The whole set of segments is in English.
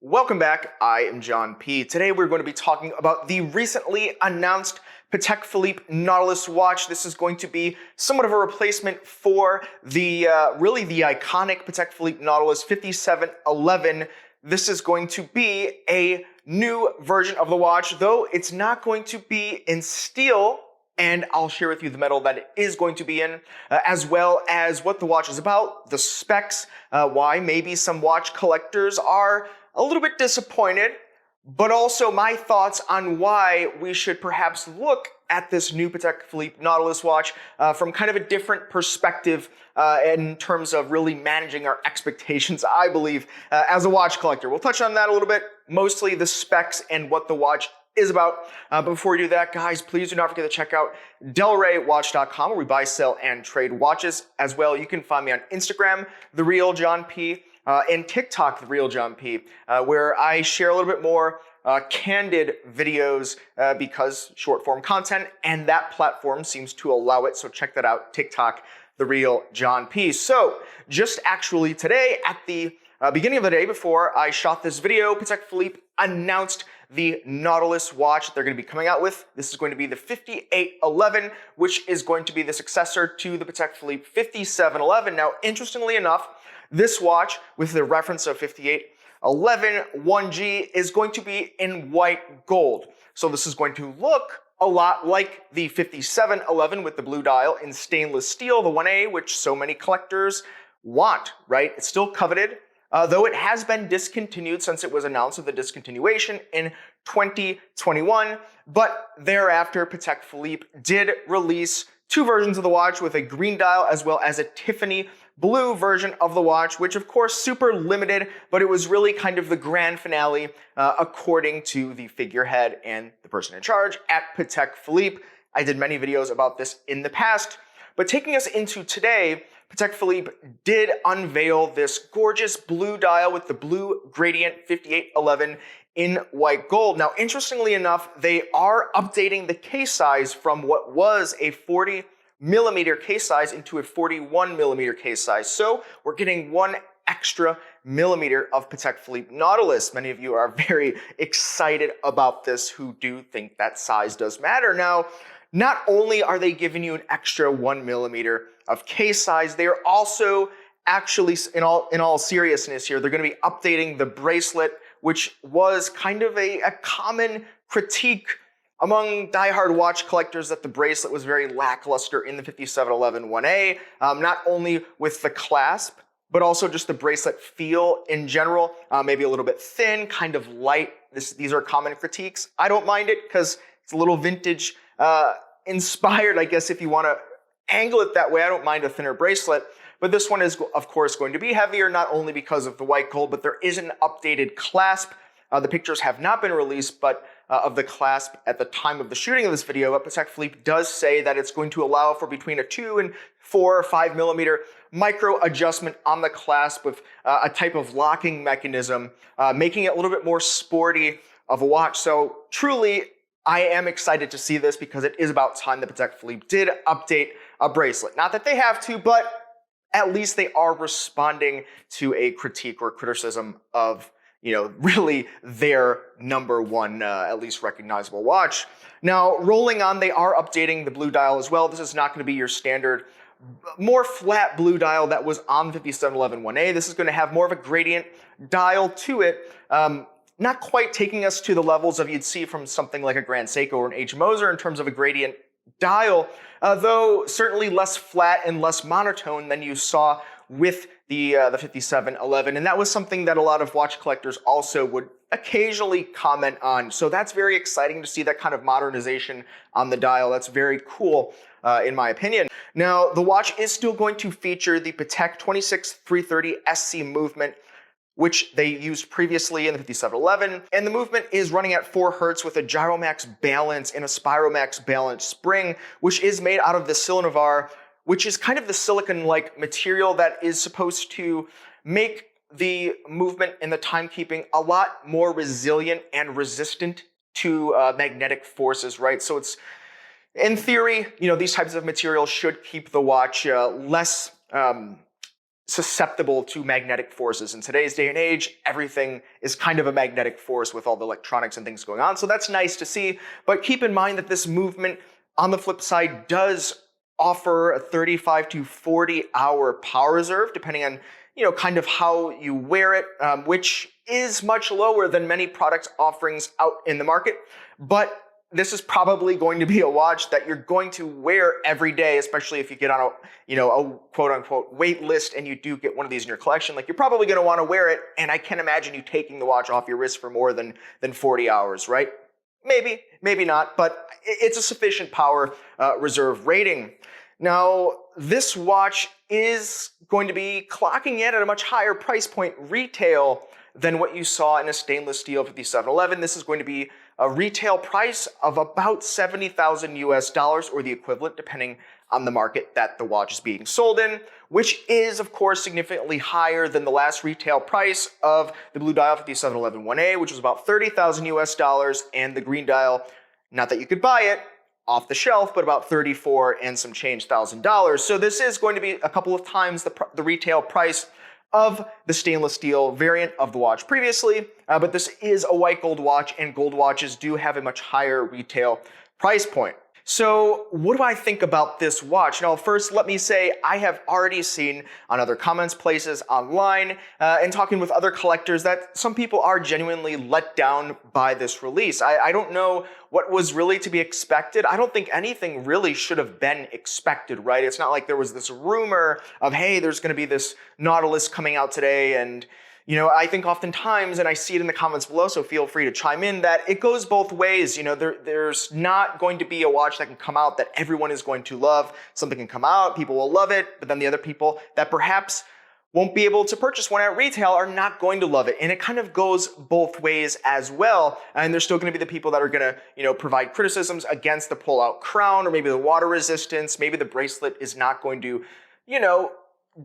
Welcome back, I am John P. Today we're going to be talking about the recently announced Patek Philippe Nautilus watch. This is going to be somewhat of a replacement for the really the iconic Patek Philippe Nautilus 5711. This is going to be a new version of the watch, though it's not going to be in steel, and I'll share with you the metal that it is going to be in, as well as what the watch is about, the specs, why maybe some watch collectors are a little bit disappointed, but also my thoughts on why we should perhaps look at this new Patek Philippe Nautilus watch from kind of a different perspective in terms of really managing our expectations, I believe, as a watch collector. We'll touch on that a little bit, mostly the specs and what the watch is about. But before we do that, guys, please do not forget to check out delraywatch.com, where we buy, sell, and trade watches. As well, you can find me on Instagram, The Real John P., and TikTok, The Real John P., where I share a little bit more candid videos because short form content, and that platform seems to allow it. So check that out, TikTok, The Real John P. So just actually today at the beginning of the day before I shot this video, Patek Philippe announced the Nautilus watch they're going to be coming out with. This is going to be the 5811, which is going to be the successor to the Patek Philippe 5711. Now, interestingly enough, this watch, with the reference of 5811 1G, is going to be in white gold. So this is going to look a lot like the 5711 with the blue dial in stainless steel, the 1A, which so many collectors want, right? It's still coveted, though it has been discontinued since it was announced of the discontinuation in 2021. But thereafter, Patek Philippe did release two versions of the watch with a green dial as well as a Tiffany blue version of the watch, which of course super limited, but it was really kind of the grand finale according to the figurehead and the person in charge at Patek Philippe. I did many videos about this in the past, but taking us into today, Patek Philippe did unveil this gorgeous blue dial with the blue gradient 5811 in white gold. Now, interestingly enough, they are updating the case size from what was a 40 millimeter case size into a 41 millimeter case size. So we're getting one extra millimeter of Patek Philippe Nautilus. Many of you are very excited about this who do think that size does matter. Now, not only are they giving you an extra 1 millimeter of case size, they are also actually, in all seriousness here, they're going to be updating the bracelet, which was kind of a common critique among diehard watch collectors that the bracelet was very lackluster in the 5711 1A, not only with the clasp, but also just the bracelet feel in general, maybe a little bit thin, kind of light. These are common critiques. I don't mind it because it's a little vintage inspired, I guess, if you want to angle it that way. I don't mind a thinner bracelet, but this one is, of course, going to be heavier, not only because of the white gold, but there is an updated clasp. The pictures have not been released, but of the clasp at the time of the shooting of this video, Patek Philippe does say that it's going to allow for between a 2 and 4 or 5 millimeter micro adjustment on the clasp with a type of locking mechanism, making it a little bit more sporty of a watch. So truly, I am excited to see this because it is about time that Patek Philippe did update a bracelet. Not that they have to, but at least they are responding to a critique or criticism of, you know, really their number one, at least recognizable watch. Now, rolling on, they are updating the blue dial as well. This is not going to be your standard, more flat blue dial that was on the 5711 1A. This is going to have more of a gradient dial to it, not quite taking us to the levels of you'd see from something like a Grand Seiko or an H. Moser in terms of a gradient dial, though certainly less flat and less monotone than you saw with the 5711, and that was something that a lot of watch collectors also would occasionally comment on. So that's very exciting to see that kind of modernization on the dial. That's very cool, in my opinion. Now, the watch is still going to feature the Patek 26330 SC movement, which they used previously in the 5711, and the movement is running at 4 Hertz with a Gyromax balance and a Spiromax balance spring, which is made out of the Silnavar, which is kind of the silicon-like material that is supposed to make the movement and the timekeeping a lot more resilient and resistant to magnetic forces, right? So it's, in theory, you know, these types of materials should keep the watch less susceptible to magnetic forces. In today's day and age, everything is kind of a magnetic force with all the electronics and things going on. So that's nice to see. But keep in mind that this movement, on the flip side, does offer a 35 to 40 hour power reserve, depending on, kind of how you wear it, which is much lower than many product offerings out in the market. But this is probably going to be a watch that you're going to wear every day, especially if you get on a quote unquote wait list and you do get one of these in your collection. Like, you're probably going to want to wear it, and I can't imagine you taking the watch off your wrist for more than 40 hours, right? Maybe, maybe not, but it's a sufficient power reserve rating. Now, this watch is going to be clocking in at a much higher price point retail than what you saw in a stainless steel 5711. This is going to be a retail price of about $70,000 US, or the equivalent, depending on the market that the watch is being sold in, which is, of course, significantly higher than the last retail price of the blue dial 5711 1A, which was about $30,000 US, and the green dial, not that you could buy it off the shelf, but about $34 and some change thousand. So this is going to be a couple of times the retail price of the stainless steel variant of the watch previously, but this is a white gold watch, and gold watches do have a much higher retail price point. So what do I think about this watch? Now, first, let me say I have already seen on other comments places online and talking with other collectors that some people are genuinely let down by this release. I don't know what was really to be expected. I don't think anything really should have been expected, right? It's not like there was this rumor of, hey, there's going to be this Nautilus coming out today, and I think oftentimes, and I see it in the comments below, so feel free to chime in, that it goes both ways. There's not going to be a watch that can come out that everyone is going to love. Something can come out, people will love it, but then the other people that perhaps won't be able to purchase one at retail are not going to love it. And it kind of goes both ways as well. And there's still going to be the people that are going to, provide criticisms against the pull-out crown, or maybe the water resistance. Maybe the bracelet is not going to,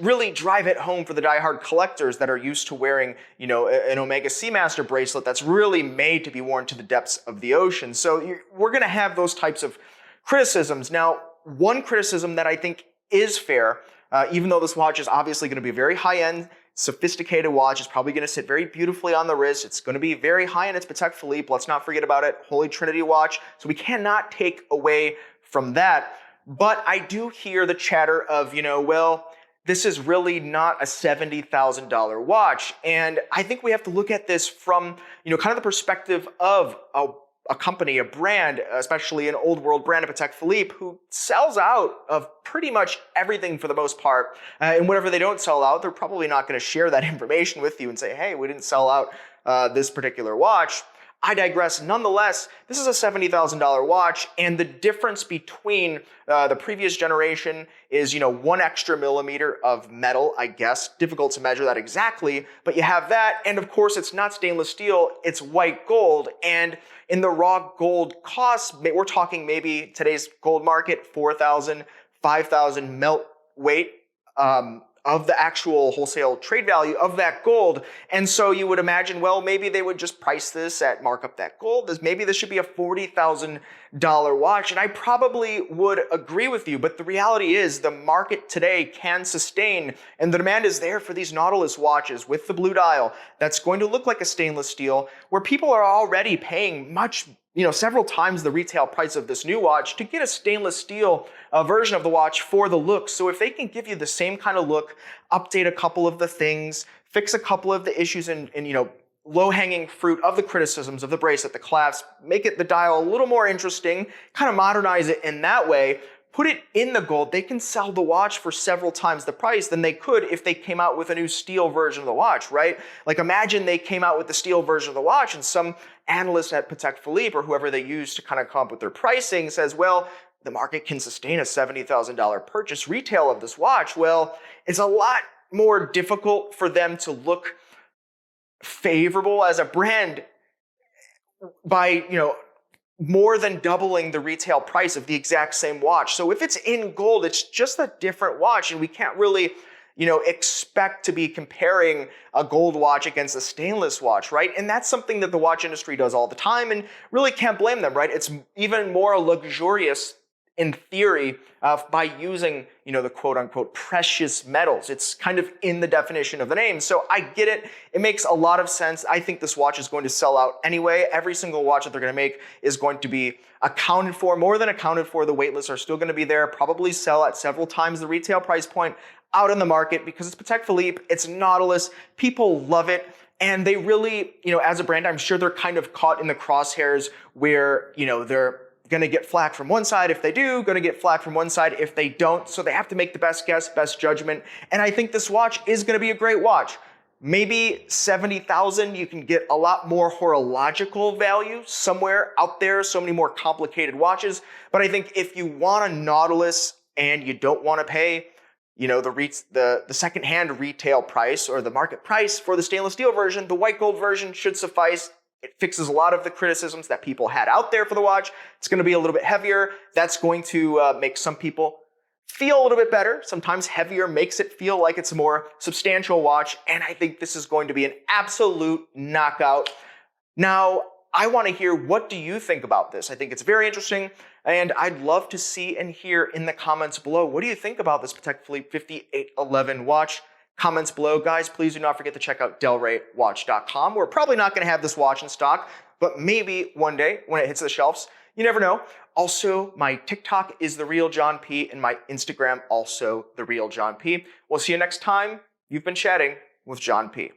really drive it home for the diehard collectors that are used to wearing, an Omega Seamaster bracelet that's really made to be worn to the depths of the ocean. So we're going to have those types of criticisms. Now, one criticism that I think is fair, even though this watch is obviously going to be a very high-end, sophisticated watch, it's probably going to sit very beautifully on the wrist. It's going to be very high-end. It's Patek Philippe. Let's not forget about it. Holy Trinity watch. So we cannot take away from that. But I do hear the chatter of, this is really not a $70,000 watch. And I think we have to look at this from, kind of the perspective of a company, a brand, especially an old world brand of Patek Philippe, who sells out of pretty much everything for the most part. And whatever they don't sell out, they're probably not going to share that information with you and say, hey, we didn't sell out this particular watch. I digress. Nonetheless, this is a $70,000 watch, and the difference between the previous generation is, 1 extra millimeter of metal, I guess. Difficult to measure that exactly, but you have that, and of course, it's not stainless steel, it's white gold, and in the raw gold costs, we're talking maybe today's gold market, $4,000, $5,000 melt weight, of the actual wholesale trade value of that gold. And so you would imagine, well, maybe they would just price this at markup that gold. Maybe this should be a $40,000 watch. And I probably would agree with you, but the reality is the market today can sustain, and the demand is there for these Nautilus watches with the blue dial that's going to look like a stainless steel, where people are already paying much, several times the retail price of this new watch to get a stainless steel version of the watch for the look. So if they can give you the same kind of look, update a couple of the things, fix a couple of the issues and low-hanging fruit of the criticisms of the bracelet, the clasp, make it the dial a little more interesting, kind of modernize it in that way, put it in the gold, they can sell the watch for several times the price than they could if they came out with a new steel version of the watch, right? Like, imagine they came out with the steel version of the watch and some analyst at Patek Philippe or whoever they use to kind of come up with their pricing says, well, the market can sustain a $70,000 purchase retail of this watch. Well, it's a lot more difficult for them to look favorable as a brand by, more than doubling the retail price of the exact same watch. So if it's in gold, it's just a different watch, and we can't really, expect to be comparing a gold watch against a stainless watch, right? And that's something that the watch industry does all the time, and really can't blame them, right? It's even more luxurious in theory, by using, the quote unquote precious metals. It's kind of in the definition of the name. So I get it. It makes a lot of sense. I think this watch is going to sell out anyway. Every single watch that they're going to make is going to be accounted for, more than accounted for. The wait lists are still going to be there, probably sell at several times the retail price point out in the market because it's Patek Philippe, it's Nautilus, people love it. And they really, as a brand, I'm sure they're kind of caught in the crosshairs where, they're going to get flack from one side if they do, going to get flack from one side if they don't. So they have to make the best guess, best judgment. And I think this watch is going to be a great watch. Maybe 70,000, you can get a lot more horological value somewhere out there, so many more complicated watches. But I think if you want a Nautilus and you don't want to pay, the secondhand retail price or the market price for the stainless steel version, the white gold version should suffice. It fixes a lot of the criticisms that people had out there for the watch. It's going to be a little bit heavier. That's going to make some people feel a little bit better. Sometimes heavier makes it feel like it's a more substantial watch. And I think this is going to be an absolute knockout. Now, I want to hear, what do you think about this? I think it's very interesting. And I'd love to see and hear in the comments below, what do you think about this Patek Philippe 5811 watch? Comments below. Guys, please do not forget to check out delraywatch.com. We're probably not going to have this watch in stock, but maybe one day when it hits the shelves, you never know. Also, my TikTok is The Real John P, and my Instagram also The Real John P. We'll see you next time. You've been chatting with John P.